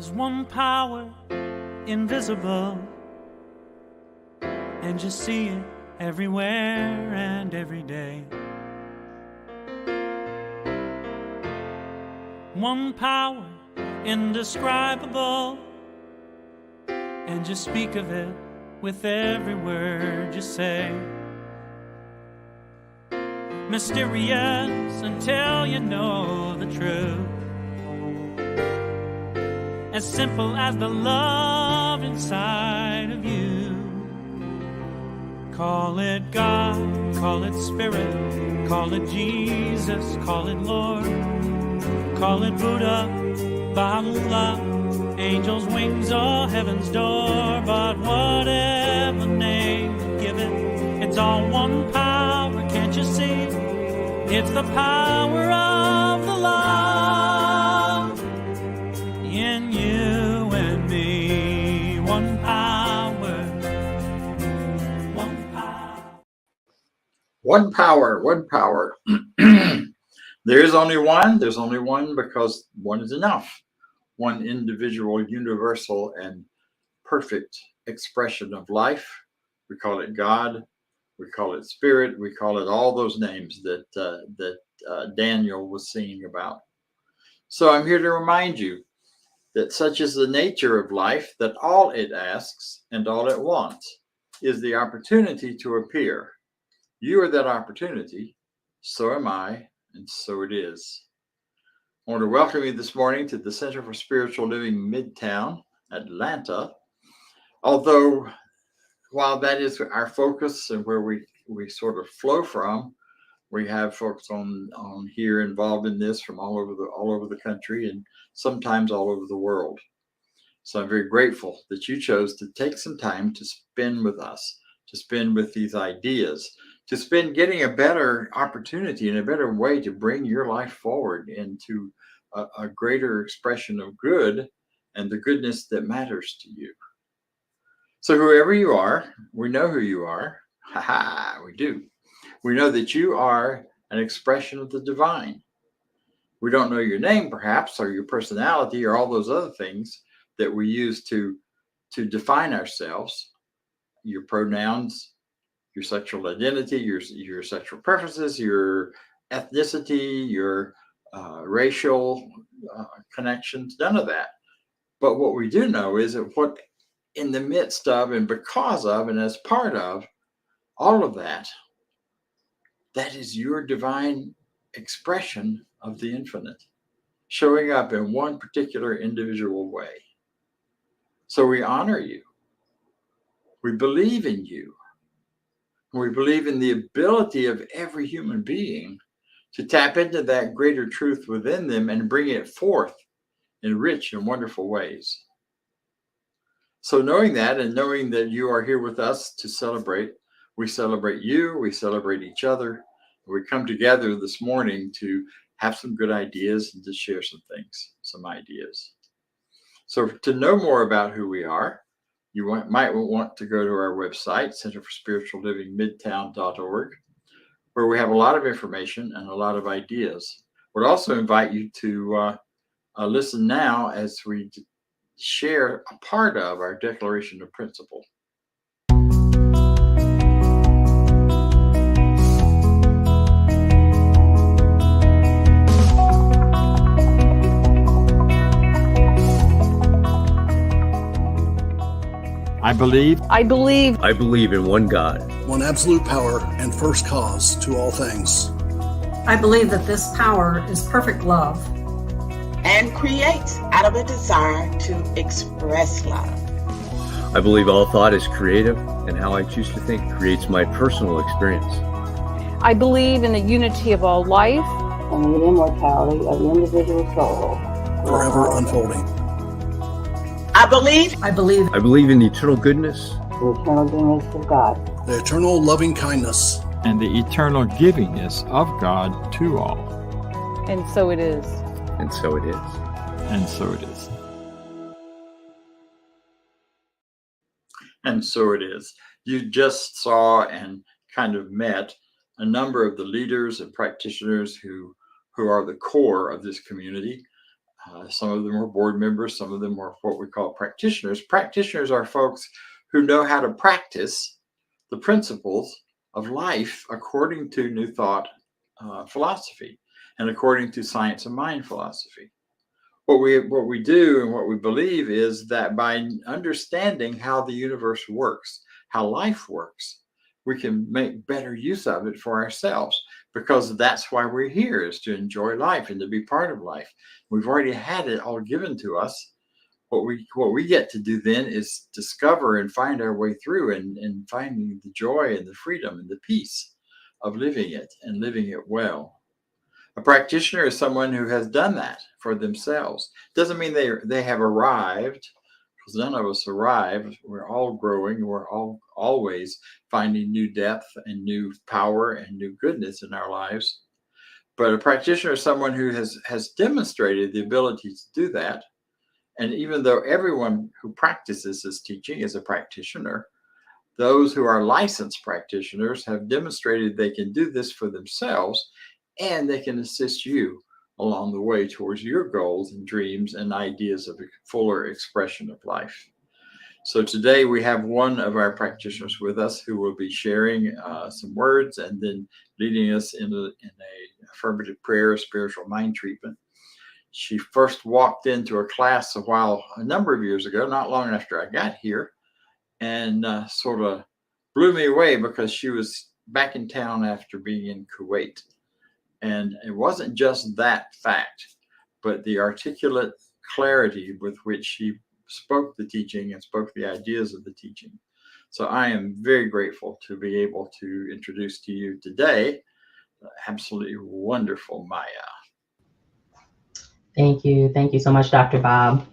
There's one power, invisible, and you see it everywhere and every day. One power, indescribable, and you speak of it with every word you say. Mysterious until you know the truth. As simple as the love inside of you. Call it God, call it Spirit, call it Jesus, call it Lord, call it Buddha, Baha'u'llah, angels' wings or heaven's door. But whatever name you give it, it's all one power, can't you see? It's the power of the love in you and me. One power, one power. One power, one power. There is only one. There's only one because one is enough. One individual, universal, and perfect expression of life. We call it God. We call it Spirit. We call it all those names that Daniel was singing about. So I'm here to remind you that such is the nature of life, that all it asks and all it wants is the opportunity to appear. You are that opportunity. So am I. And so it is. I want to welcome you this morning to the Center for Spiritual Living Midtown, Atlanta. Although, while that is our focus and where we sort of flow from, we have folks on here involved in this from all over the country and sometimes all over the world. So I'm very grateful that you chose to take some time to spend with us, to spend with these ideas, to spend getting a better opportunity and a better way to bring your life forward into a greater expression of good and the goodness that matters to you. So whoever you are, we know who you are. We do. We know that you are an expression of the divine. We don't know your name, perhaps, or your personality, or all those other things that we use to define ourselves, your pronouns, your sexual identity, your sexual preferences, your ethnicity, your racial connections, none of that. But what we do know is that what in the midst of and because of and as part of all of that, that is your divine expression of the infinite, showing up in one particular individual way. So we honor you. We believe in you. We believe in the ability of every human being to tap into that greater truth within them and bring it forth in rich and wonderful ways. So knowing that and knowing that you are here with us to celebrate, we celebrate you, we celebrate each other. We come together this morning to have some good ideas and to share some things, some ideas. So to know more about who we are, you might want to go to our website, Center for Spiritual Living Midtown.org, where we have a lot of information and a lot of ideas. We'd also invite you to listen now as we share a part of our Declaration of Principle. I believe in one God, one absolute power and first cause to all things. I believe that this power is perfect love and creates out of a desire to express love. I believe all thought is creative, and how I choose to think creates my personal experience. I believe in the unity of all life and the immortality of the individual soul, forever unfolding. I believe in the eternal goodness, the eternal goodness of God, the eternal loving kindness, and the eternal givingness of God to all. And so it is. And so it is. And so it is. And so it is. You just saw and kind of met a number of the leaders and practitioners who are the core of this community. Some of them are board members. Some of them are what we call practitioners. Practitioners are folks who know how to practice the principles of life according to New Thought philosophy and according to science of mind philosophy. What we do and what we believe is that by understanding how the universe works, how life works, we can make better use of it for ourselves, because that's why we're here, is to enjoy life and to be part of life. We've already had it all given to us. What we get to do then is discover and find our way through and finding the joy and the freedom and the peace of living it and living it well. A practitioner is someone who has done that for themselves. Doesn't mean they have arrived, because none of us arrive. We're all growing. We're all always finding new depth and new power and new goodness in our lives. But a practitioner is someone who has demonstrated the ability to do that. And even though everyone who practices this teaching is a practitioner, those who are licensed practitioners have demonstrated they can do this for themselves, and they can assist you along the way towards your goals and dreams and ideas of a fuller expression of life. So today we have one of our practitioners with us who will be sharing some words and then leading us in a affirmative prayer, spiritual mind treatment. She first walked into a class a number of years ago, not long after I got here, and sort of blew me away because she was back in town after being in Kuwait. And it wasn't just that fact, but the articulate clarity with which she spoke the teaching and spoke the ideas of the teaching. So I am very grateful to be able to introduce to you today the absolutely wonderful Maya. Thank you. Thank you so much, Dr. Bob.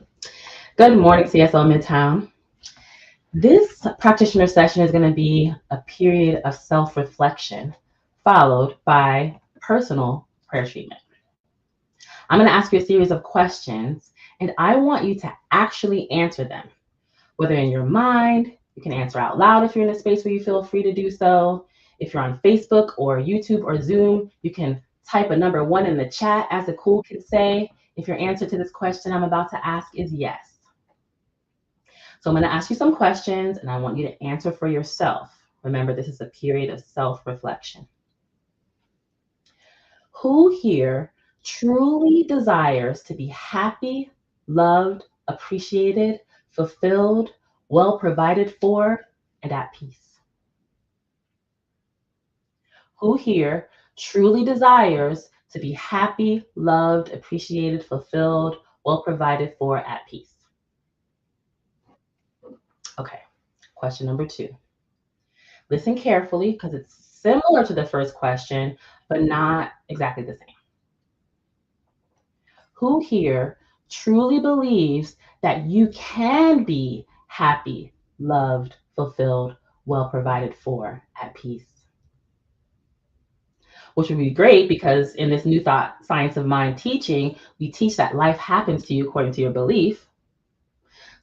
Good morning, CSL Midtown. This practitioner session is going to be a period of self-reflection followed by personal prayer treatment. I'm going to ask you a series of questions, and I want you to actually answer them, whether in your mind. You can answer out loud if you're in a space where you feel free to do so. If you're on Facebook or YouTube or Zoom, you can type a number 1 in the chat, as the cool kids say, if your answer to this question I'm about to ask is yes. So I'm going to ask you some questions, and I want you to answer for yourself. Remember, this is a period of self-reflection. Who here truly desires to be happy, loved, appreciated, fulfilled, well provided for, and at peace? Who here truly desires to be happy, loved, appreciated, fulfilled, well provided for, at peace? Okay, question number 2. Listen carefully, because it's similar to the first question, but not exactly the same. Who here truly believes that you can be happy, loved, fulfilled, well provided for, at peace? Which would be great, because in this New Thought Science of Mind teaching, we teach that life happens to you according to your belief.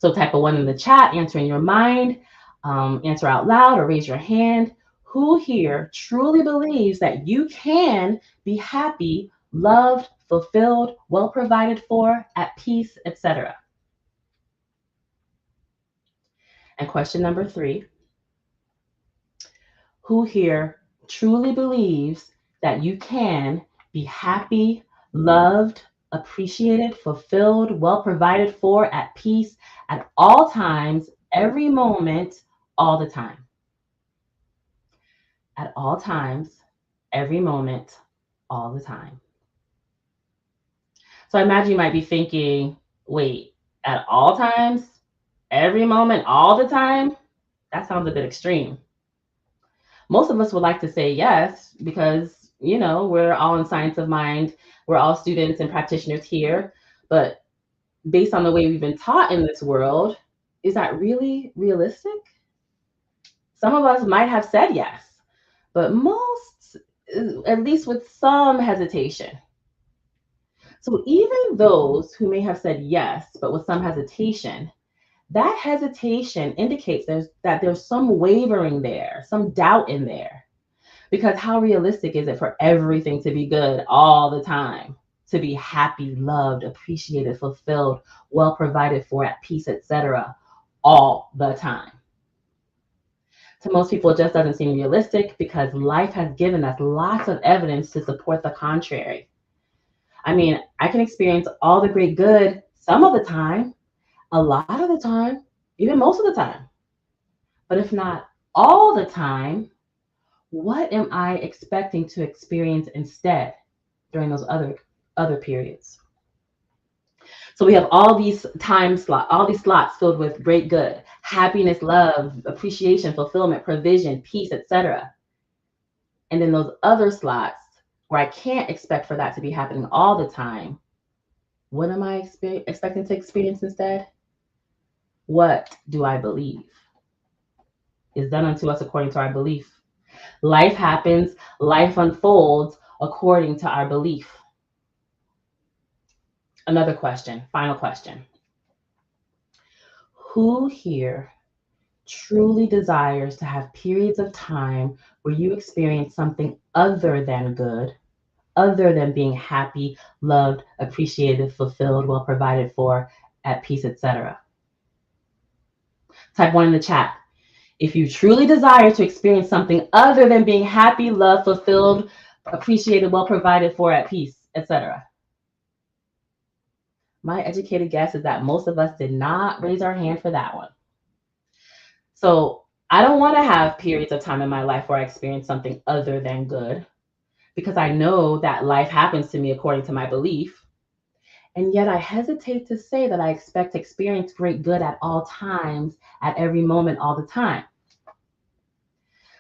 So type a 1 in the chat, answer in your mind, answer out loud, or raise your hand. Who here truly believes that you can be happy, loved, fulfilled, well provided for, at peace, etc.? And question number 3. Who here truly believes that you can be happy, loved, appreciated, fulfilled, well provided for, at peace, at all times, every moment, all the time? At all times, every moment, all the time. So I imagine you might be thinking, wait, at all times, every moment, all the time? That sounds a bit extreme. Most of us would like to say yes, because, you know, we're all in Science of Mind. We're all students and practitioners here. But based on the way we've been taught in this world, is that really realistic? Some of us might have said yes, but most, at least with some hesitation. So even those who may have said yes, but with some hesitation, that hesitation indicates that there's some wavering there, some doubt in there. Because how realistic is it for everything to be good all the time? to be happy, loved, appreciated, fulfilled, well provided for, at peace, etc., all the time. To most people, it just doesn't seem realistic because life has given us lots of evidence to support the contrary. I mean, I can experience all the great good some of the time, a lot of the time, even most of the time. But if not all the time, what am I expecting to experience instead during those other periods? So we have all these slots filled with great good, happiness, love, appreciation, fulfillment, provision, peace, etc. And then those other slots where I can't expect for that to be happening all the time, what am I expecting to experience instead? What do I believe is done unto us according to our belief? Life happens, life unfolds according to our belief. Another question, final question. Who here truly desires to have periods of time where you experience something other than good, other than being happy, loved, appreciated, fulfilled, well provided for, at peace, etc.? Type 1 in the chat. If you truly desire to experience something other than being happy, loved, fulfilled, appreciated, well provided for, at peace, etc. My educated guess is that most of us did not raise our hand for that one. So I don't want to have periods of time in my life where I experience something other than good, because I know that life happens to me according to my belief. And yet I hesitate to say that I expect to experience great good at all times, at every moment, all the time.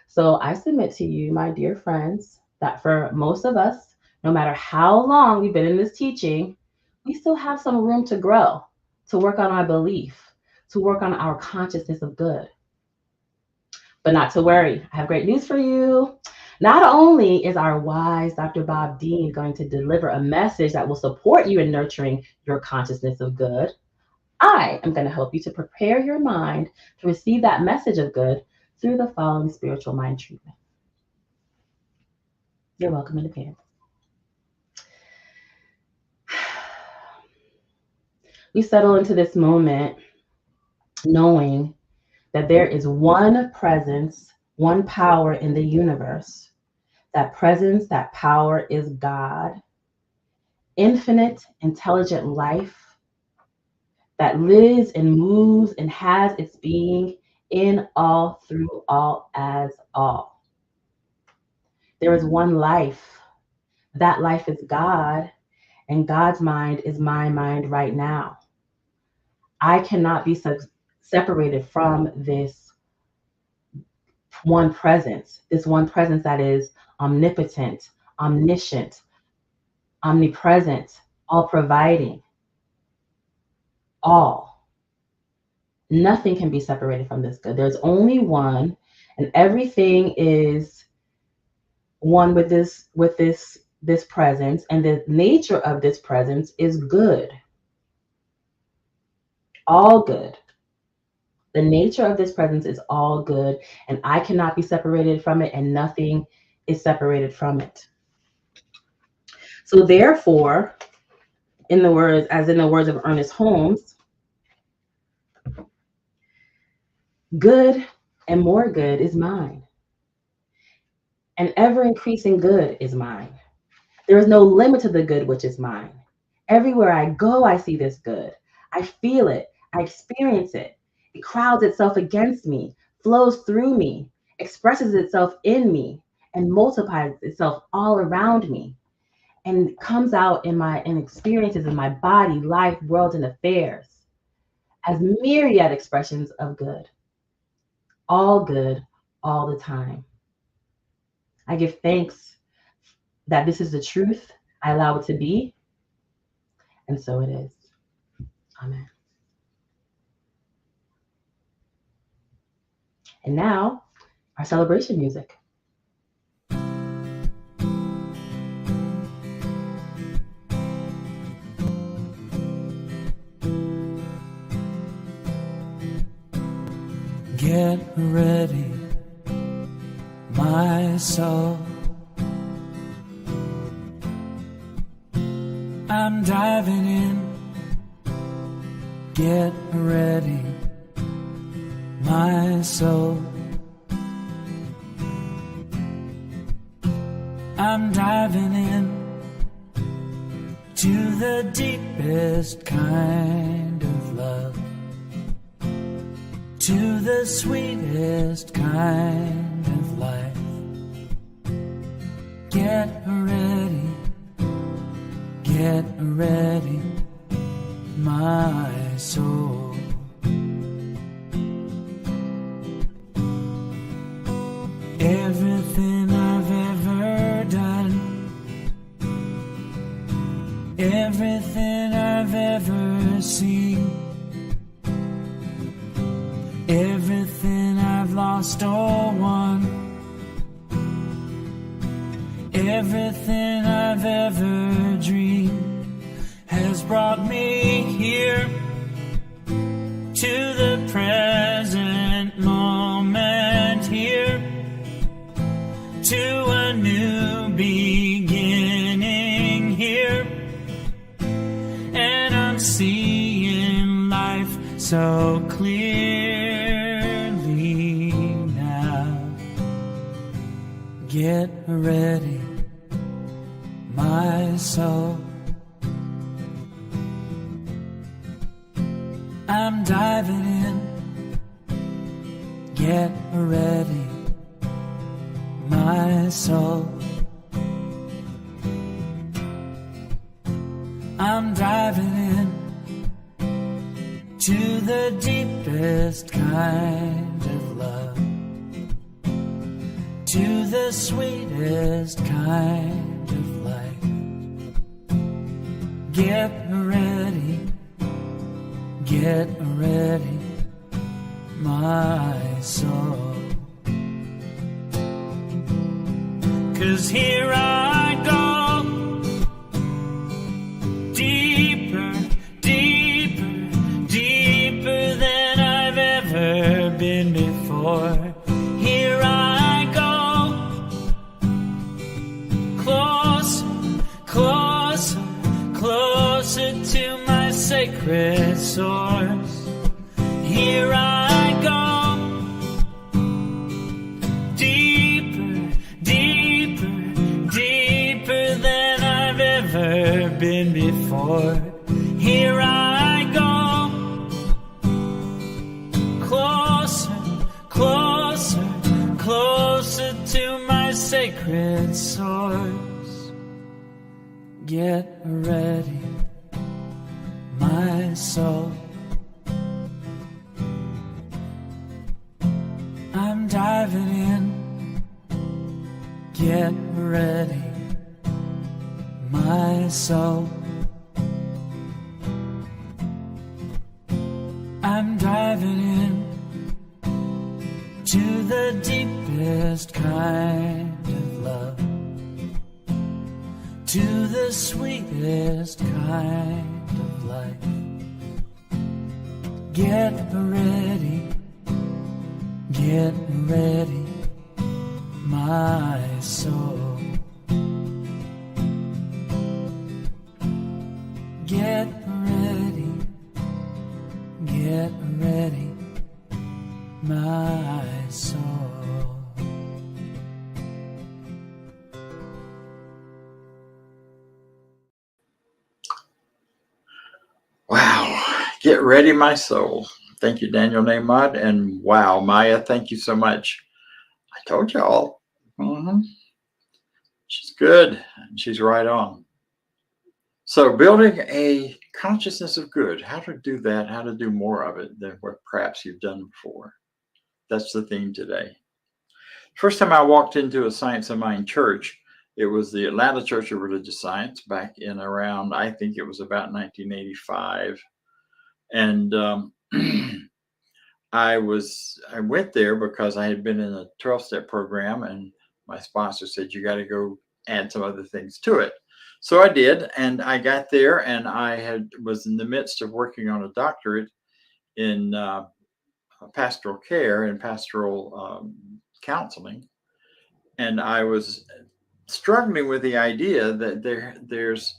So I submit to you, my dear friends, that for most of us, no matter how long we've been in this teaching, we still have some room to grow, to work on our belief, to work on our consciousness of good. But not to worry, I have great news for you. Not only is our wise Dr. Bob Deen going to deliver a message that will support you in nurturing your consciousness of good, I am going to help you to prepare your mind to receive that message of good through the following spiritual mind treatment. You're welcome in advance. We settle into this moment knowing that there is one presence, one power in the universe. That presence, that power is God, infinite, intelligent life that lives and moves and has its being in all, through all, as all. There is one life. That life is God, and God's mind is my mind right now. I cannot be separated from this one presence that is omnipotent, omniscient, omnipresent, all providing, all. Nothing can be separated from this good. There's only one, and everything is one with this presence, and the nature of this presence is good. All good. The nature of this presence is all good, and I cannot be separated from it, and nothing is separated from it. So therefore, in the words of Ernest Holmes, good and more good is mine. And ever increasing good is mine. There is no limit to the good which is mine. Everywhere I go, I see this good. I feel it. I experience it. It crowds itself against me, flows through me, expresses itself in me, and multiplies itself all around me, and comes out in experiences in my body, life, world, and affairs as myriad expressions of good, all the time. I give thanks that this is the truth. I allow it to be, and so it is. Amen. And now, our celebration music. Get ready, my soul. I'm diving in. Get ready, my soul. I'm diving in to the deepest kind of love, to the sweetest kind of life. Get ready, my soul. Everything I've ever done, everything I've ever seen, everything I've lost or won, everything I've ever dreamed has brought me here to the present moment, here to a new beginning here. And I'm seeing life so clearly now. Get ready, my soul. I'm diving in. Get ready, my soul. I'm diving in to the deepest kind of love, to the sweetest kind of life. Get ready, my soul. 'Cause here I go, deeper, deeper, deeper than I've ever been before. Here I go, closer, closer, closer to my sacred source. Here I go, deeper, deeper, deeper than I've ever been before. Here I go, closer, closer, closer to my sacred source. Get ready, my soul. I'm diving in. Get ready, my soul. I'm diving in to the deepest kind of love, to the sweetest kind of life. Get ready, my soul. Get ready, my soul. Wow. Get ready, my soul. Thank you, Daniel Neymod. And wow, Maya, thank you so much. I told y'all. She's good. She's right on. So building a consciousness of good, how to do that, how to do more of it than what perhaps you've done before. That's the theme today. First time I walked into a Science of Mind church, it was the Atlanta Church of Religious Science back in around, I think it was about 1985. And I went there because I had been in a 12-step program, and my sponsor said, you got to go add some other things to it. So I did, and I got there, and I was in the midst of working on a doctorate in pastoral care and pastoral counseling. And I was struggling with the idea that there's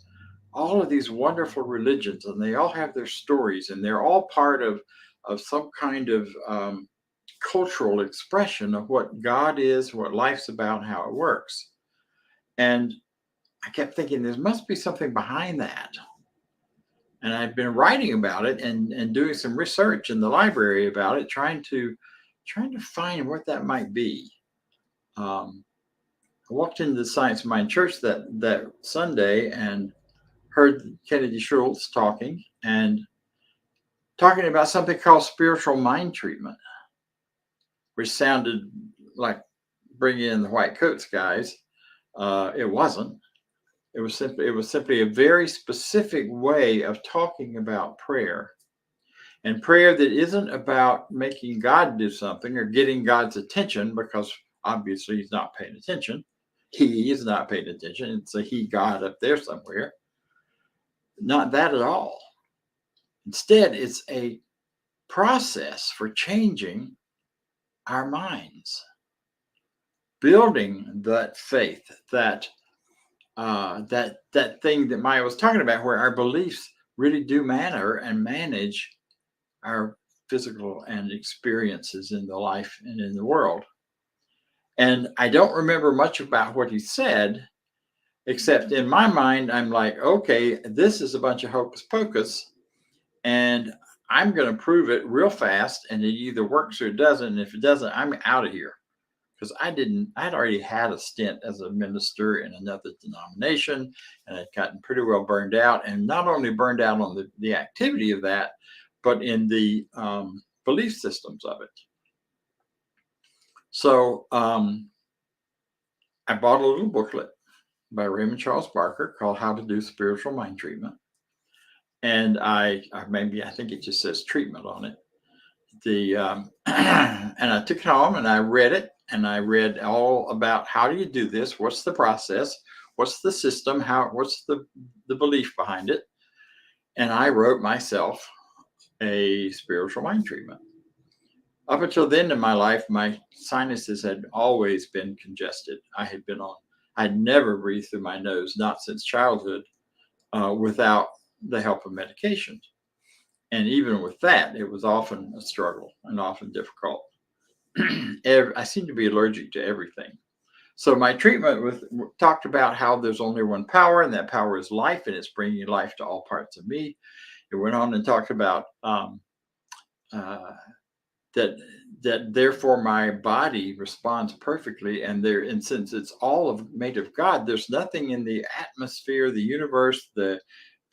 all of these wonderful religions, and they all have their stories, and they're all part of some kind of cultural expression of what God is, what life's about, how it works. And I kept thinking there must be something behind that. And I've been writing about it and doing some research in the library about it, trying to find what that might be. I walked into the Science Mind Church that Sunday and heard Kennedy Schultz talking about something called spiritual mind treatment, which sounded like bringing in the white coats guys. It wasn't. It was simply a very specific way of talking about prayer, and prayer that isn't about making God do something or getting God's attention, because obviously he's not paying attention. He is not paying attention. It's a he God up there somewhere. Not that at all. Instead, it's a process for changing our minds, building that faith, that thing that Maya was talking about, where our beliefs really do matter and manage our physical and experiences in the life and in the world. And I don't remember much about what he said, except in my mind, I'm like, okay, this is a bunch of hocus pocus, and I'm going to prove it real fast, and it either works or it doesn't. And if it doesn't, I'm out of here. Because I'd already had a stint as a minister in another denomination, and I'd gotten pretty well burned out, and not only burned out on the activity of that, but in the belief systems of it. So I bought a little booklet by Raymond Charles Barker called How to Do Spiritual Mind Treatment. And I think it just says treatment on it. And I took it home and I read it, and I read all about how do you do this? What's the process? What's the system? What's the belief behind it? And I wrote myself a spiritual mind treatment. Up until then in my life, my sinuses had always been congested. I'd never breathed through my nose, not since childhood, without the help of medication. And even with that, it was often a struggle and often difficult. I seem to be allergic to everything. So my treatment talked about how there's only one power, and that power is life, and it's bringing life to all parts of me. It went on and talked about that therefore my body responds perfectly, and since it's all made of God, there's nothing in the atmosphere, the universe, the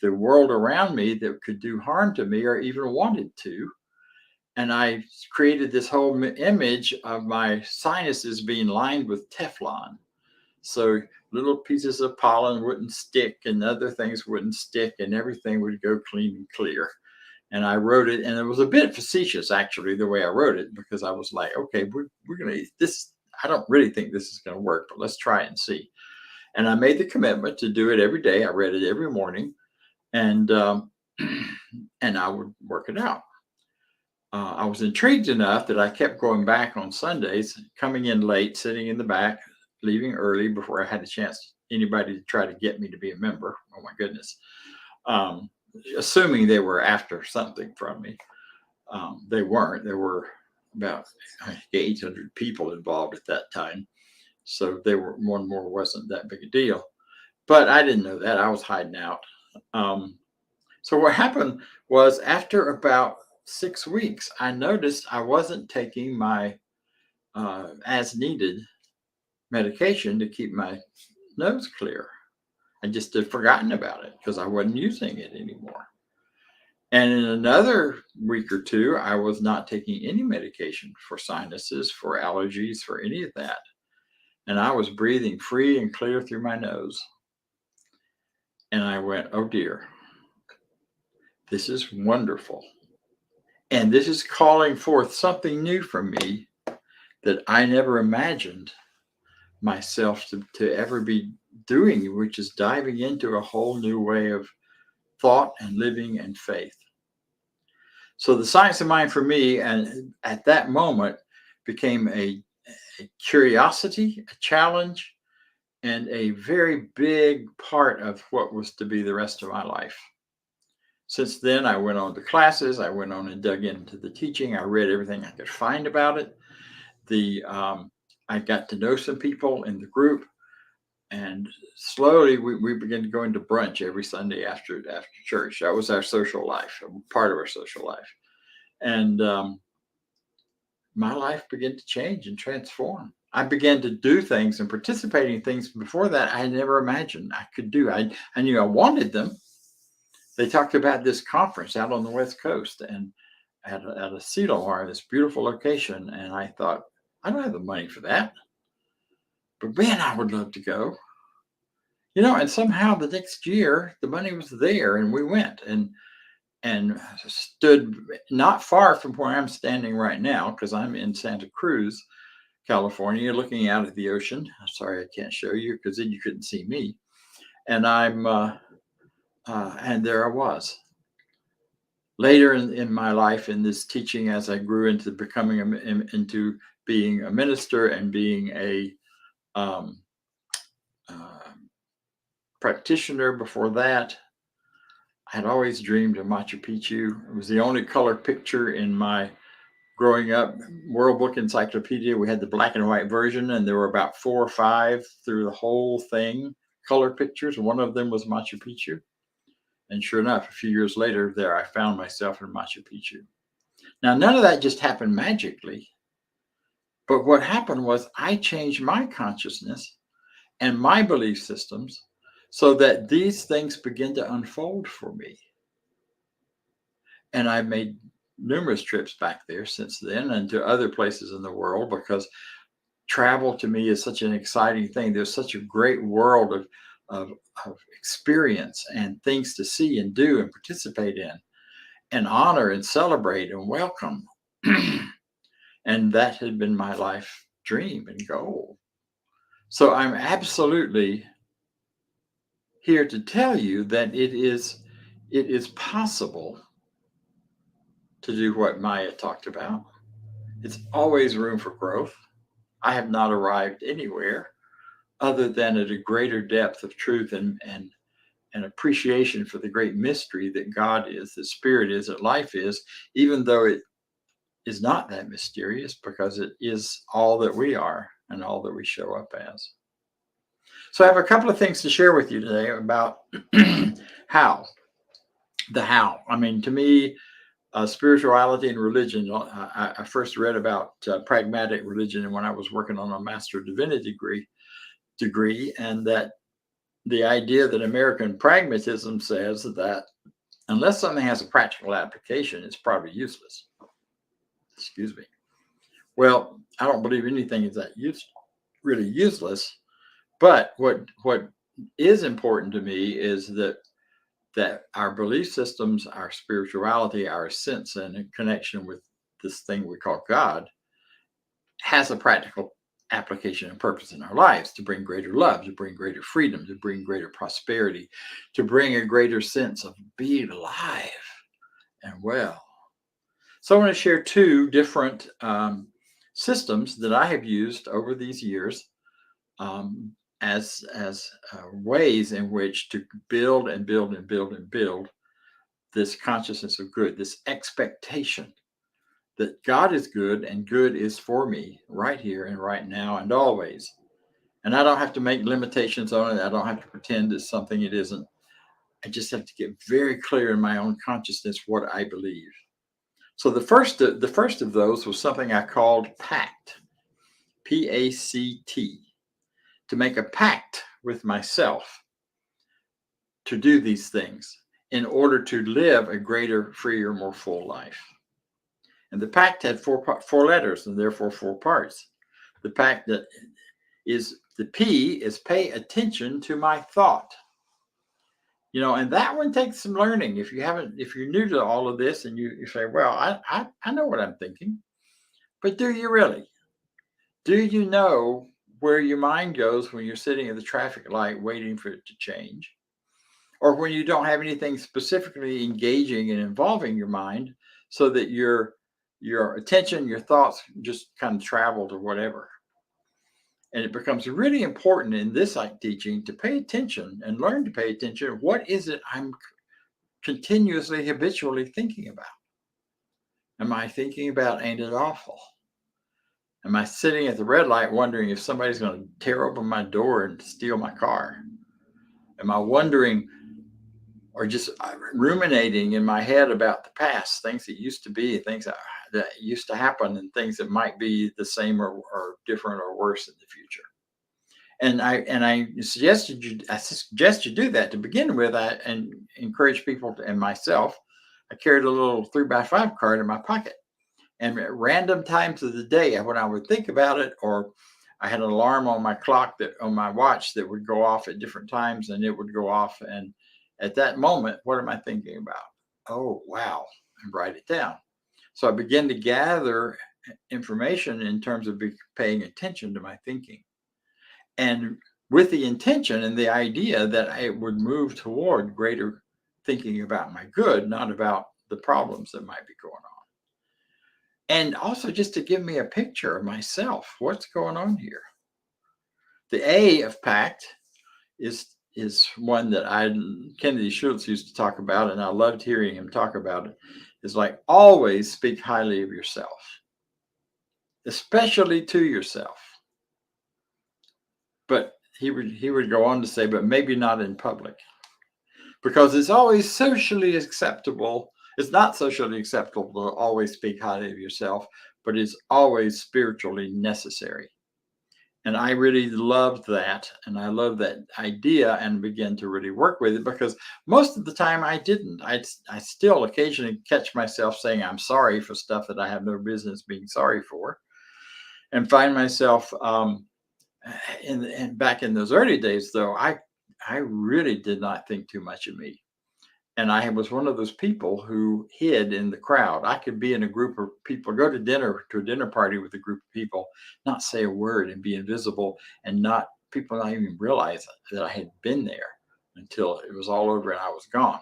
world around me that could do harm to me or even wanted to. And I created this whole image of my sinuses being lined with Teflon. So little pieces of pollen wouldn't stick and other things wouldn't stick, and everything would go clean and clear. And I wrote it, and it was a bit facetious, actually, the way I wrote it, because I was like, okay, we're going to this. I don't really think this is going to work, but let's try it and see. And I made the commitment to do it every day. I read it every morning, and I would work it out. I was intrigued enough that I kept going back on Sundays, coming in late, sitting in the back, leaving early before I had a chance, anybody to try to get me to be a member. Oh my goodness. Assuming they were after something from me. They weren't. There were about 800 people involved at that time. So one more wasn't that big a deal. But I didn't know that. I was hiding out. So what happened was, after about 6 weeks, I noticed I wasn't taking my as needed medication to keep my nose clear. I just had forgotten about it because I wasn't using it anymore. And in another week or two, I was not taking any medication for sinuses, for allergies, for any of that. And I was breathing free and clear through my nose. And I went, oh dear, this is wonderful. And this is calling forth something new from me that I never imagined myself to ever be doing, which is diving into a whole new way of thought and living and faith. So the Science of Mind for me, and at that moment, became a curiosity, a challenge, and a very big part of what was to be the rest of my life. Since then, I went on to classes. I went on and dug into the teaching. I read everything I could find about it. I got to know some people in the group, and slowly we began to go into brunch every Sunday after church. That was our social life, part of our social life. And my life began to change and transform. I began to do things and participate in things before that I never imagined I could do. I knew I wanted them. They talked about this conference out on the West Coast and at a CSL, this beautiful location. And I thought, I don't have the money for that. But man, I would love to go. You know, and somehow the next year, the money was there and we went and stood not far from where I'm standing right now, because I'm in Santa Cruz, California, looking out at the ocean. I'm sorry I can't show you because then you couldn't see me. And and there I was. Later in my life, in this teaching, as I grew into into being a minister and being a practitioner before that, I had always dreamed of Machu Picchu. It was the only color picture in my growing up World Book Encyclopedia. We had the black and white version, and there were about 4 or 5 through the whole thing, color pictures. One of them was Machu Picchu. And sure enough, a few years later, there I found myself in Machu Picchu. Now, none of that just happened magically. But what happened was I changed my consciousness and my belief systems so that these things begin to unfold for me. And I've made numerous trips back there since then and to other places in the world, because travel to me is such an exciting thing. There's such a great world of experience and things to see and do and participate in and honor and celebrate and welcome. And that had been my life dream and goal. So I'm absolutely here to tell you that it is possible to do what Maya talked about. It's always room for growth. I have not arrived anywhere other than at a greater depth of truth and appreciation for the great mystery that God is, that Spirit is, that life is, even though it is not that mysterious, because it is all that we are and all that we show up as. So I have a couple of things to share with you today about how. I mean, to me, spirituality and religion, I first read about pragmatic religion when I was working on a Master of Divinity degree, and that the idea that American pragmatism says that unless something has a practical application, it's probably useless. Excuse me. Well, I don't believe anything is that really useless. But what is important to me is that our belief systems, our spirituality, our sense and connection with this thing we call God has a practical application and purpose in our lives, to bring greater love, to bring greater freedom, to bring greater prosperity, to bring a greater sense of being alive and well. So I want to share 2 different systems that I have used over these years as ways in which to build and build and build and build this consciousness of good, this expectation that God is good and good is for me right here and right now and always. And I don't have to make limitations on it. I don't have to pretend it's something it isn't. I just have to get very clear in my own consciousness what I believe. So the first of those was something I called PACT, P-A-C-T, to make a pact with myself to do these things in order to live a greater, freer, more full life. And the pact had 4 letters and therefore 4 parts. The pact that is, the P is pay attention to my thought. You know, and that one takes some learning. If you're new to all of this and you say, well, I know what I'm thinking, but do you really? Do you know where your mind goes when you're sitting at the traffic light waiting for it to change? Or when you don't have anything specifically engaging and involving your mind, so that your attention, your thoughts just kind of travel to whatever. And it becomes really important in this teaching to pay attention and learn to pay attention. What is it I'm continuously, habitually thinking about? Am I thinking about, ain't it awful? Am I sitting at the red light wondering if somebody's going to tear open my door and steal my car? Am I wondering or just ruminating in my head about the past, things that used to be, things that used to happen, and things that might be the same or different or worse in the future? And I suggest you do that to begin with. And encourage people and myself. I carried a little 3x5 card in my pocket, and at random times of the day, when I would think about it, or I had an alarm on my clock on my watch that would go off at different times, and it would go off. And at that moment, what am I thinking about? Oh, wow, and write it down. So I begin to gather information in terms of paying attention to my thinking, and with the intention and the idea that I would move toward greater thinking about my good, not about the problems that might be going on. And also just to give me a picture of myself. What's going on here? The A of PACT is one that Kennedy Schultz used to talk about, and I loved hearing him talk about it. Is like, always speak highly of yourself, especially to yourself. But he would go on to say, but maybe not in public, because it's always socially acceptable. It's not socially acceptable to always speak highly of yourself, but it's always spiritually necessary. And I really loved that. And I love that idea, and began to really work with it, because most of the time I didn't. I still occasionally catch myself saying I'm sorry for stuff that I have no business being sorry for, and find myself back in those early days, though, I really did not think too much of me. And I was one of those people who hid in the crowd. I could be in a group of people, go to a dinner party with a group of people, not say a word, and be invisible, and people not even realize that I had been there until it was all over and I was gone.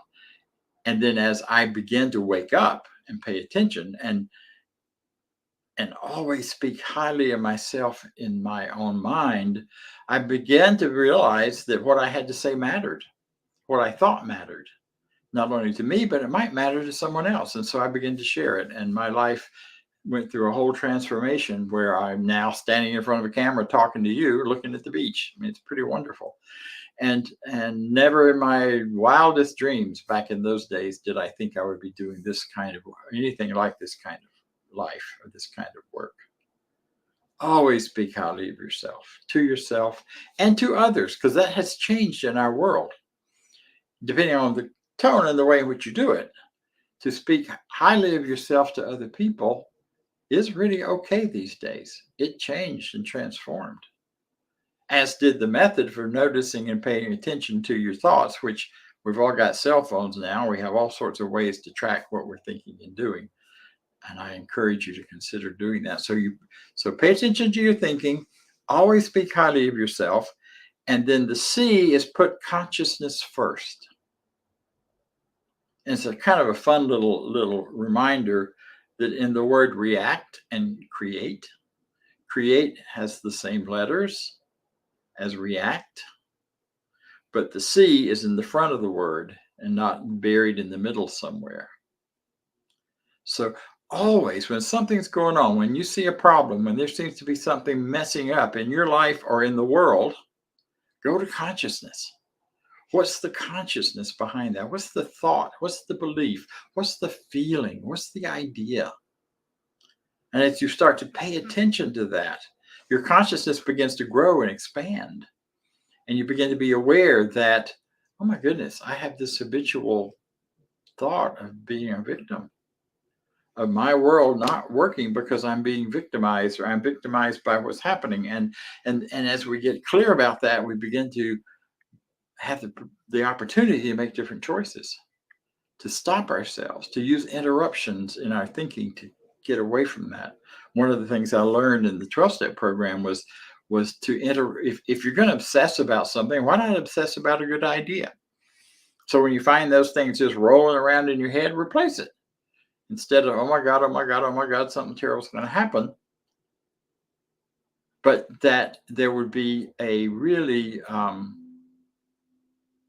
And then as I began to wake up and pay attention and always speak highly of myself in my own mind, I began to realize that what I had to say mattered, what I thought mattered. Not only to me, but it might matter to someone else. And so I began to share it. And my life went through a whole transformation, where I'm now standing in front of a camera talking to you, looking at the beach. I mean, it's pretty wonderful. And never in my wildest dreams back in those days did I think I would be doing this kind of, anything like this kind of life or this kind of work. Always speak highly of yourself, to yourself and to others, because that has changed in our world. Depending on the tone and the way in which you do it, to speak highly of yourself to other people is really okay these days. It changed and transformed, as did the method for noticing and paying attention to your thoughts, which we've all got cell phones now. We have all sorts of ways to track what we're thinking and doing. And I encourage you to consider doing that. So pay attention to your thinking, always speak highly of yourself. And then the C is put consciousness first. And it's a kind of a fun little reminder that in the word react and create has the same letters as react, but the C is in the front of the word and not buried in the middle somewhere. So always, when something's going on, when you see a problem, when there seems to be something messing up in your life or in the world, go to consciousness. What's the consciousness behind that? What's the thought? What's the belief? What's the feeling? What's the idea? And as you start to pay attention to that, your consciousness begins to grow and expand. And you begin to be aware that, oh my goodness, I have this habitual thought of being a victim, of my world not working because I'm being victimized, or I'm victimized by what's happening. And as we get clear about that, we begin to have the opportunity to make different choices, to stop ourselves, to use interruptions in our thinking to get away from that. One of the things I learned in the 12-step program was to if you're going to obsess about something, why not obsess about a good idea? So when you find those things just rolling around in your head, replace it. Instead of, oh my God, something terrible is going to happen. but that there would be a really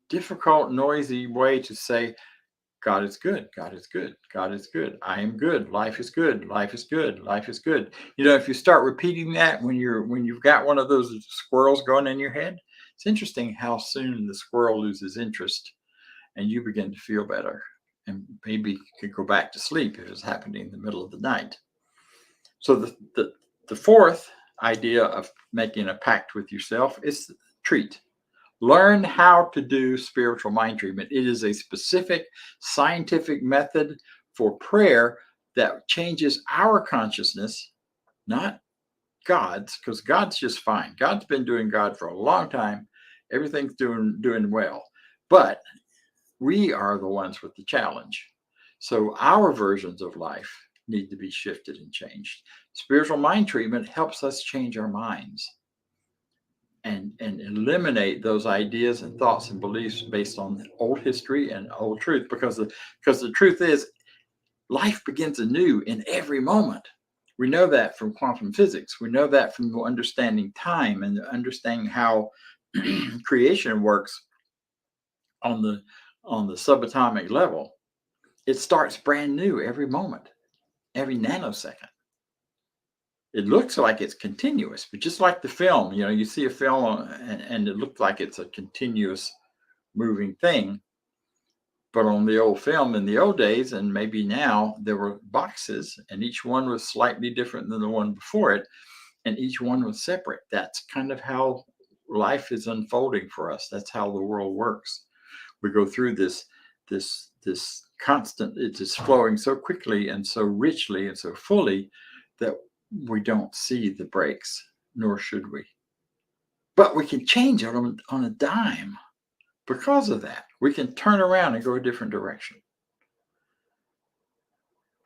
difficult, noisy way to say, God is good, God is good, God is good, I am good, life is good, life is good, life is good. You know, if you start repeating that when you've got one of those squirrels going in your head, it's interesting how soon the squirrel loses interest and you begin to feel better. And maybe you could go back to sleep if it's happening in the middle of the night. So the fourth idea of making a pact with yourself is treat. Learn how to do spiritual mind treatment. It is a specific scientific method for prayer that changes our consciousness, not God's, because God's just fine. God's been doing God for a long time. Everything's doing well. But we are the ones with the challenge. So our versions of life need to be shifted and changed. Spiritual mind treatment helps us change our minds and eliminate those ideas and thoughts and beliefs based on old history and old truth, because the truth is life begins anew in every moment. We know that from quantum physics. We know that from understanding time and understanding how creation works on the subatomic level. It starts brand new every moment, every nanosecond. It looks like it's continuous, but just like the film, you know, you see a film and it looks like it's a continuous moving thing. But on the old film in the old days, and maybe now, there were boxes, and each one was slightly different than the one before it, and each one was separate. That's kind of how life is unfolding for us. That's how the world works. We go through this constant, it is flowing so quickly and so richly and so fully that we don't see the breaks, nor should we. But we can change it on a dime. Because of that, we can turn around and go a different direction.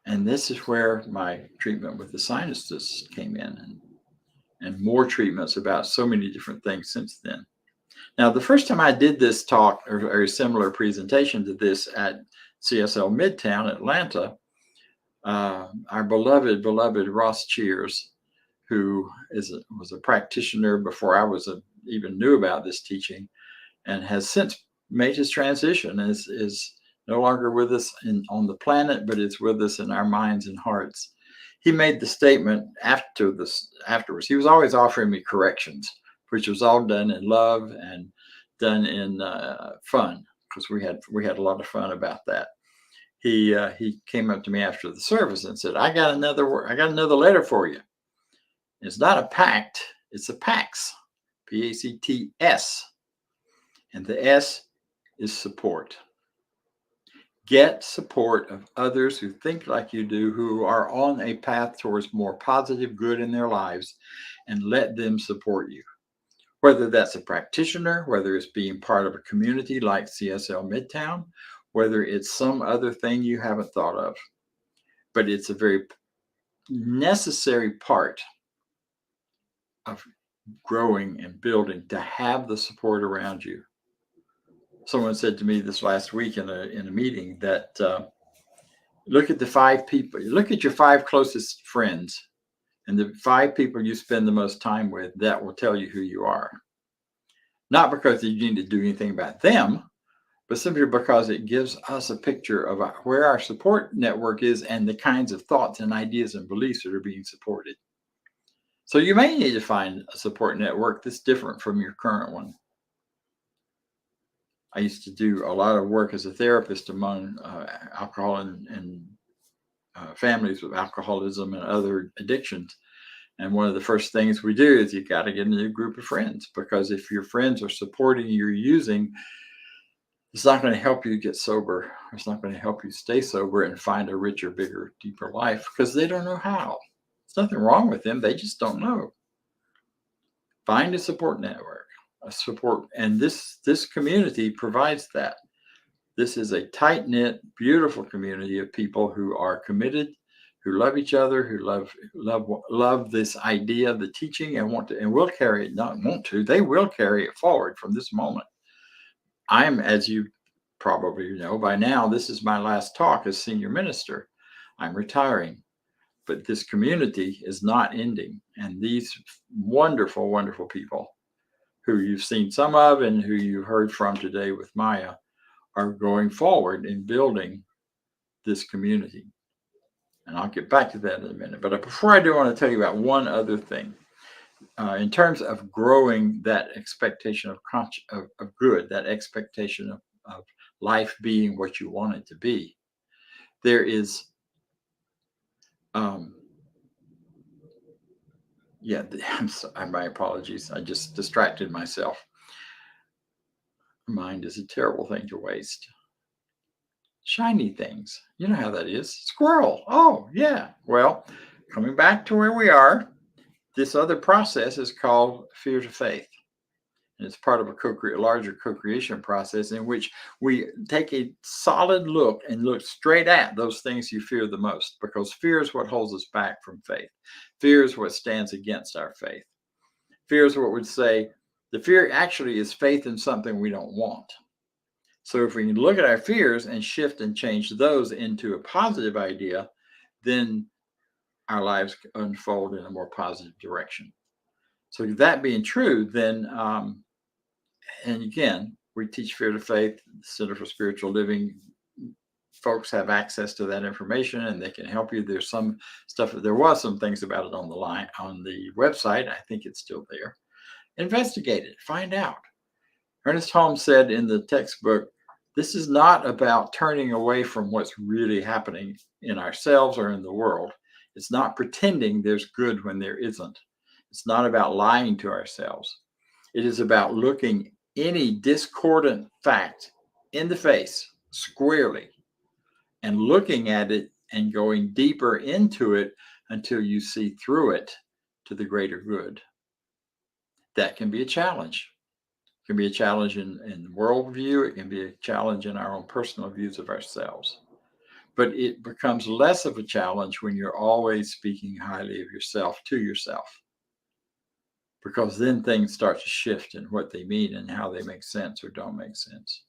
And this is where my treatment with the sinuses came in, and more treatments about so many different things since then. Now, the first time I did this talk or a similar presentation to this at CSL Midtown, Atlanta, our beloved Ross Cheers, who was a practitioner before I even knew about this teaching, and has since made his transition, is no longer with us on the planet, but it's with us in our minds and hearts. He made the statement afterwards. He was always offering me corrections, which was all done in love and done in fun, because we had a lot of fun about that. He came up to me after the service and said, I got another letter for you. It's not a pact, it's a PACS, PACTS. And the S is support. Get support of others who think like you do, who are on a path towards more positive good in their lives, and let them support you. Whether that's a practitioner, whether it's being part of a community like CSL Midtown, whether it's some other thing you haven't thought of. But it's a very necessary part of growing and building, to have the support around you. Someone said to me this last week in a meeting that look at the 5 people, look at your 5 closest friends, and the 5 people you spend the most time with, that will tell you who you are. Not because you need to do anything about them, but simply because it gives us a picture of where our support network is and the kinds of thoughts and ideas and beliefs that are being supported. So you may need to find a support network that's different from your current one. I used to do a lot of work as a therapist among alcohol and families with alcoholism and other addictions. And one of the first things we do is you got to get into a group of friends, because if your friends are supporting your using, it's not going to help you get sober. It's not going to help you stay sober and find a richer, bigger, deeper life, because they don't know how. There's nothing wrong with them. They just don't know. Find a support network, a support. And this community provides that. This is a tight-knit, beautiful community of people who are committed, who love each other, who love this idea of the teaching and want to, and will carry it, not want to, they will carry it forward from this moment. I'm, as you probably know by now, this is my last talk as senior minister. I'm retiring, But this community is not ending. And these wonderful, wonderful people who you've seen some of and who you heard from today with Maya are going forward in building this community. And I'll get back to that in a minute. But before I do, I want to tell you about one other thing. In terms of growing that expectation of good, that expectation of life being what you want it to be, there is, my apologies. I just distracted myself. Mind is a terrible thing to waste. Shiny things. You know how that is. Squirrel. Oh, yeah. Well, coming back to where we are, this other process is called fear to faith. And it's part of a larger co-creation process in which we take a solid look and look straight at those things you fear the most, because fear is what holds us back from faith. Fear is what stands against our faith. Fear is what would say, the fear actually is faith in something we don't want. So if we can look at our fears and shift and change those into a positive idea, then our lives unfold in a more positive direction. So that being true, then, and again, we teach fear to faith, the Center for Spiritual Living. Folks have access to that information and they can help you. There's some stuff, there was some things about it on the website. I think it's still there. Investigate it, find out. Ernest Holmes said in the textbook, this is not about turning away from what's really happening in ourselves or in the world. It's not pretending there's good when there isn't. It's not about lying to ourselves. It is about looking any discordant fact in the face squarely and looking at it and going deeper into it until you see through it to the greater good. That can be a challenge. It can be a challenge in worldview. It can be a challenge in our own personal views of ourselves. But it becomes less of a challenge when you're always speaking highly of yourself to yourself, because then things start to shift in what they mean and how they make sense or don't make sense.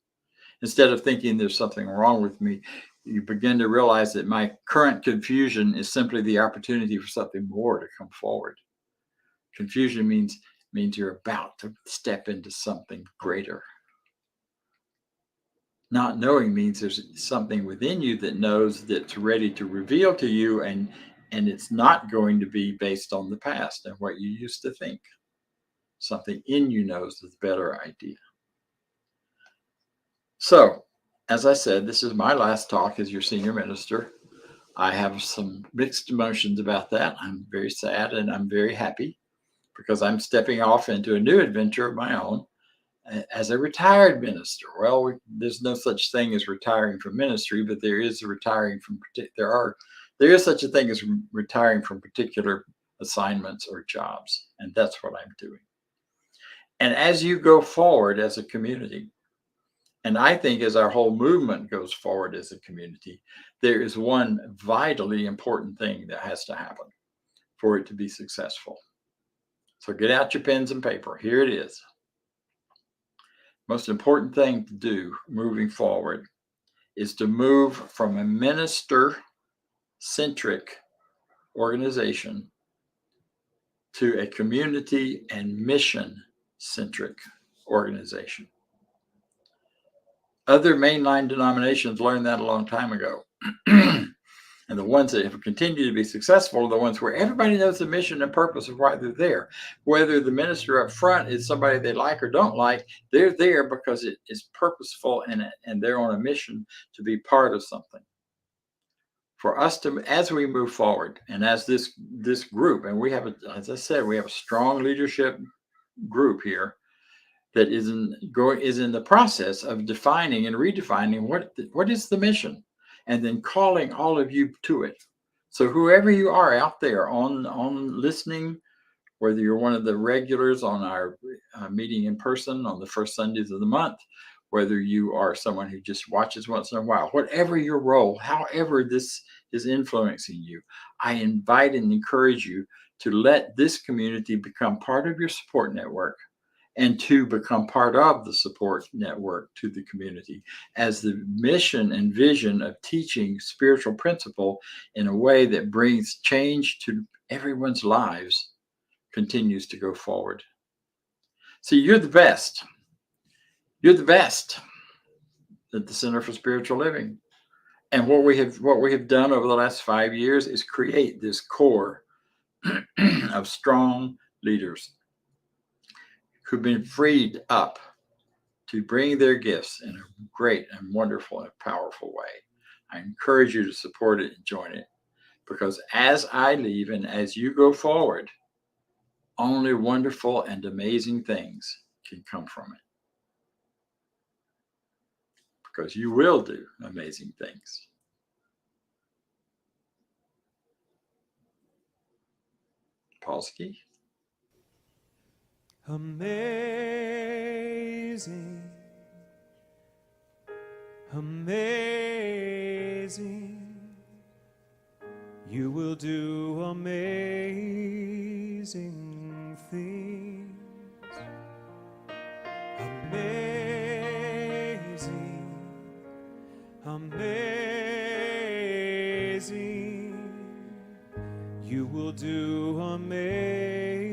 Instead of thinking there's something wrong with me, you begin to realize that my current confusion is simply the opportunity for something more to come forward. Confusion means you're about to step into something greater. Not knowing means there's something within you that knows that's ready to reveal to you, and it's not going to be based on the past and what you used to think. Something in you knows the better idea. So, as I said, this is my last talk as your senior minister. I have some mixed emotions about that. I'm very sad and I'm very happy because I'm stepping off into a new adventure of my own as a retired minister. Well, there's no such thing as retiring from ministry, but there is there is such a thing as retiring from particular assignments or jobs, and that's what I'm doing. And as you go forward as a community, and I think as our whole movement goes forward as a community, there is one vitally important thing that has to happen for it to be successful. So get out your pens and paper. Here it is. Most important thing to do moving forward is to move from a minister-centric organization to a community and mission-centric organization. Other mainline denominations learned that a long time ago. And the ones that have continued to be successful are the ones where everybody knows the mission and purpose of why they're there. Whether the minister up front is somebody they like or don't like, they're there because it is purposeful and they're on a mission to be part of something. For us to, as we move forward, and as this group, and we have, as I said, we have a strong leadership group here that is in the process of defining and redefining what is the mission, and then calling all of you to it. So whoever you are out there on listening, whether you're one of the regulars on our meeting in person on the first Sundays of the month, whether you are someone who just watches once in a while, whatever your role, however this is influencing you, I invite and encourage you to let this community become part of your support network and to become part of the support network to the community as the mission and vision of teaching spiritual principle in a way that brings change to everyone's lives continues to go forward. See, you're the best. You're the best at the Center for Spiritual Living. And what we have done over the last 5 years is create this core of strong leaders who've been freed up to bring their gifts in a great and wonderful and powerful way. I encourage you to support it and join it, because as I leave and as you go forward, only wonderful and amazing things can come from it. Because you will do amazing things. Polsky? Amazing, amazing, you will do amazing things. Amazing, amazing, you will do amazing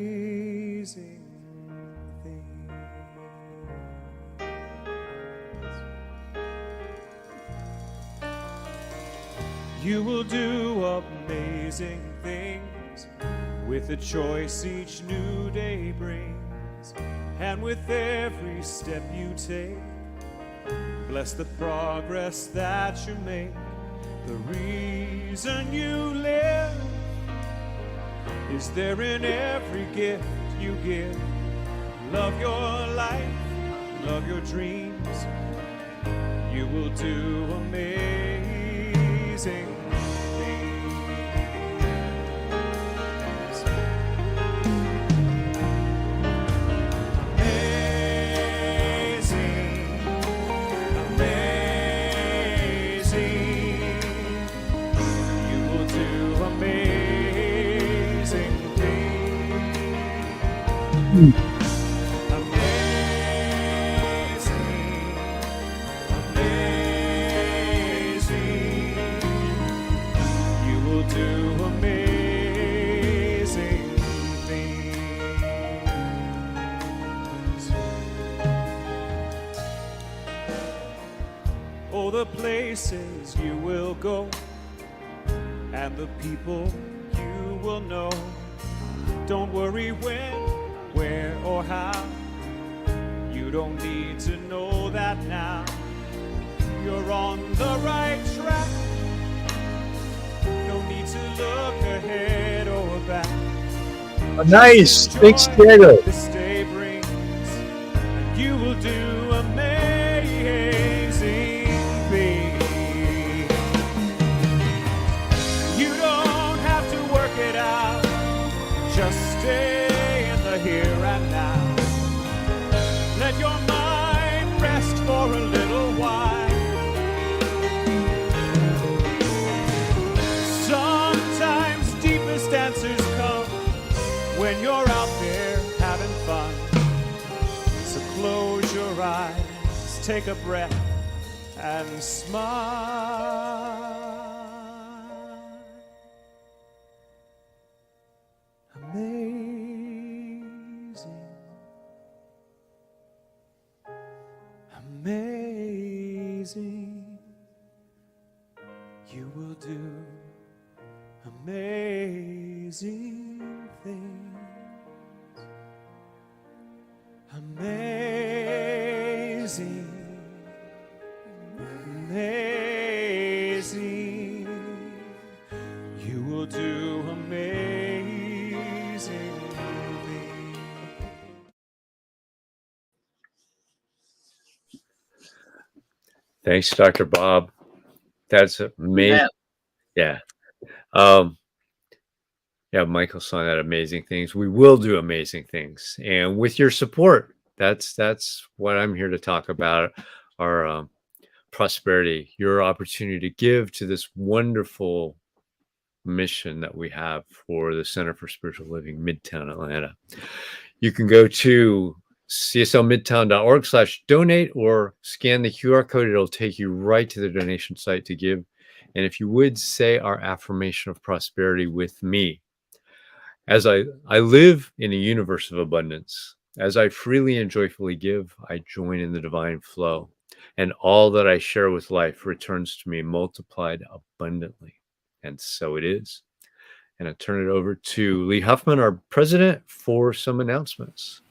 things. You will do amazing things with the choice each new day brings, and with every step you take. Bless the progress that you make, the reason you live is there in every gift you give. Love your life, love your dreams, you will do amazing things. Amazing, amazing, you will do amazing things. Oh, the places you will go and the people you will know. Don't worry when, where, or how. You don't need to know that now. You're on the right track. No need to look ahead or back. Nice, big schedule. This day brings, and you will do amazing things. You don't have to work it out. Just stay in the here and now. Let your mind rest for a little while. Sometimes deepest answers come when you're out there having fun. So close your eyes, take a breath, and smile. Amazing, amazing, you will do amazing things. Amazing, amazing, you will do amazing things. Thanks, Dr. Bob. That's amazing. Yeah. Yeah, Michael sung that amazing things. We will do amazing things. And with your support, that's what I'm here to talk about, our prosperity, your opportunity to give to this wonderful mission that we have for the Center for Spiritual Living, Midtown Atlanta. You can go to cslmidtown.org/donate, or scan the QR code. It'll take you right to the donation site to give. And if you would say our affirmation of prosperity with me. As I live in a universe of abundance, as I freely and joyfully give, I join in the divine flow, and all that I share with life returns to me multiplied abundantly. And so it is. And I turn it over to Lee Huffman, our president, for some announcements.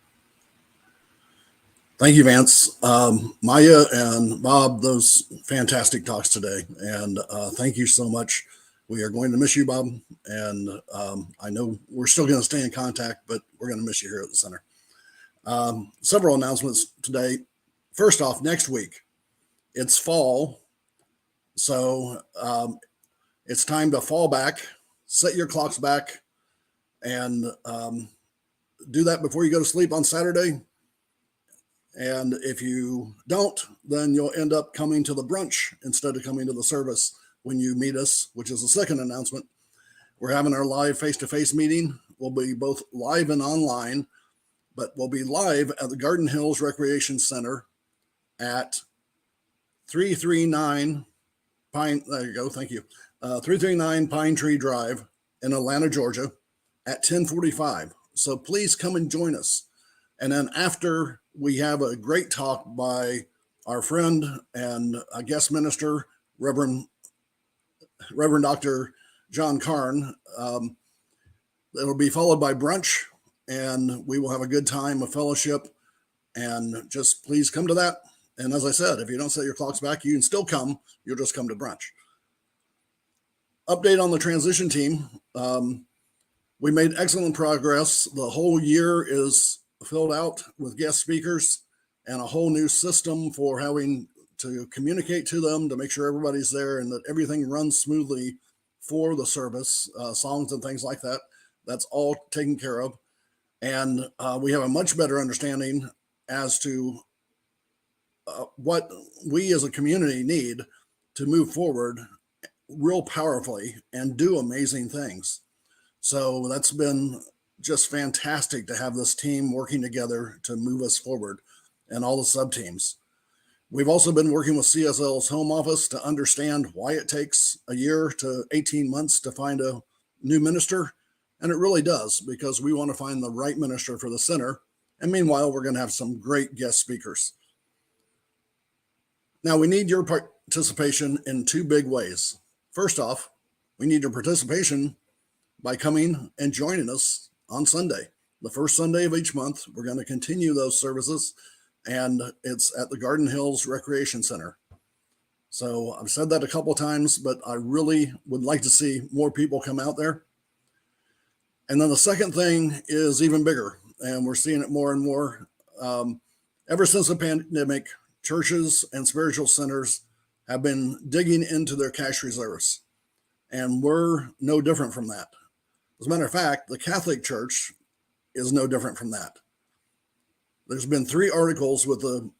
Thank you, Vance. Maya and Bob, those fantastic talks today. And thank you so much. We are going to miss you, Bob. And I know we're still going to stay in contact, but we're going to miss you here at the center. Several announcements today. First off, next week, it's fall. So it's time to fall back, set your clocks back, and do that before you go to sleep on Saturday. And if you don't, then you'll end up coming to the brunch instead of coming to the service when you meet us, which is the second announcement. We're having our live face-to-face meeting. We'll be both live and online, but we'll be live at the Garden Hills Recreation Center at 339 Pine, there you go, thank you. 339 Pine Tree Drive in Atlanta, Georgia at 10:45. So please come and join us. And then after, we have a great talk by our friend and a guest minister, Reverend Dr. John Karn. It'll be followed by brunch, and we will have a good time of fellowship. And just please come to that. And as I said, if you don't set your clocks back, you can still come. You'll just come to brunch. Update on the transition team. We made excellent progress. The whole year is filled out with guest speakers and a whole new system for having to communicate to them to make sure everybody's there and that everything runs smoothly for the service, songs and things like that. That's all taken care of. And we have a much better understanding as to what we as a community need to move forward real powerfully and do amazing things. So that's been just fantastic to have this team working together to move us forward and all the sub teams. We've also been working with CSL's home office to understand why it takes a year to 18 months to find a new minister. And it really does, because we want to find the right minister for the center. And meanwhile, we're going to have some great guest speakers. Now, we need your participation in two big ways. First off, we need your participation by coming and joining us on Sunday, the first Sunday of each month. We're going to continue those services, and it's at the Garden Hills Recreation Center. So I've said that a couple of times, but I really would like to see more people come out there. And then the second thing is even bigger, and we're seeing it more and more. Ever since the pandemic, churches and spiritual centers have been digging into their cash reserves, and we're no different from that. As a matter of fact, the Catholic Church is no different from that. There's been 3 articles with in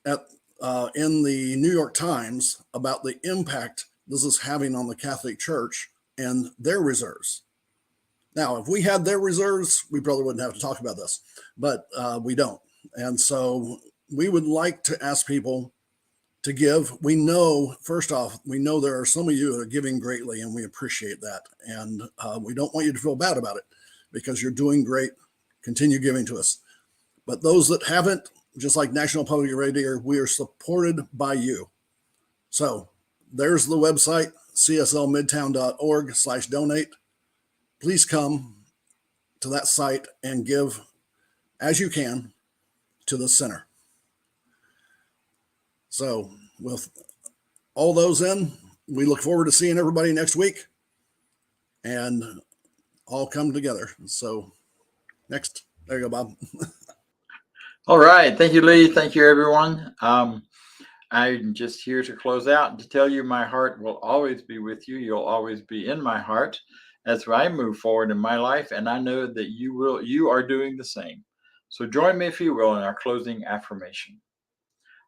the New York Times about the impact this is having on the Catholic Church and their reserves. Now, if we had their reserves, we probably wouldn't have to talk about this, but we don't. And so we would like to ask people to give. We know, first off, we know there are some of you that are giving greatly, and we appreciate that. And we don't want you to feel bad about it, because you're doing great. Continue giving to us. But those that haven't, just like National Public Radio, we are supported by you. So there's the website, cslmidtown.org/donate. Please come to that site and give as you can to the center. So with all those in, we look forward to seeing everybody next week and all come together. So next, there you go, Bob. All right. Thank you, Lee. Thank you, everyone. I'm just here to close out and to tell you my heart will always be with you. You'll always be in my heart as I move forward in my life. And I know that you are doing the same. So join me, if you will, in our closing affirmation.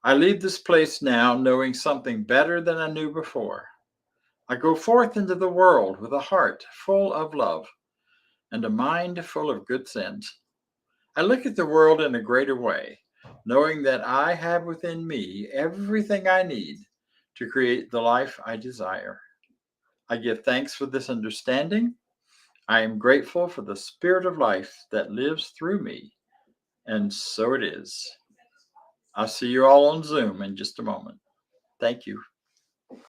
I leave this place now knowing something better than I knew before. I go forth into the world with a heart full of love and a mind full of good sense. I look at the world in a greater way, knowing that I have within me everything I need to create the life I desire. I give thanks for this understanding. I am grateful for the spirit of life that lives through me. And so it is. I'll see you all on Zoom in just a moment. Thank you.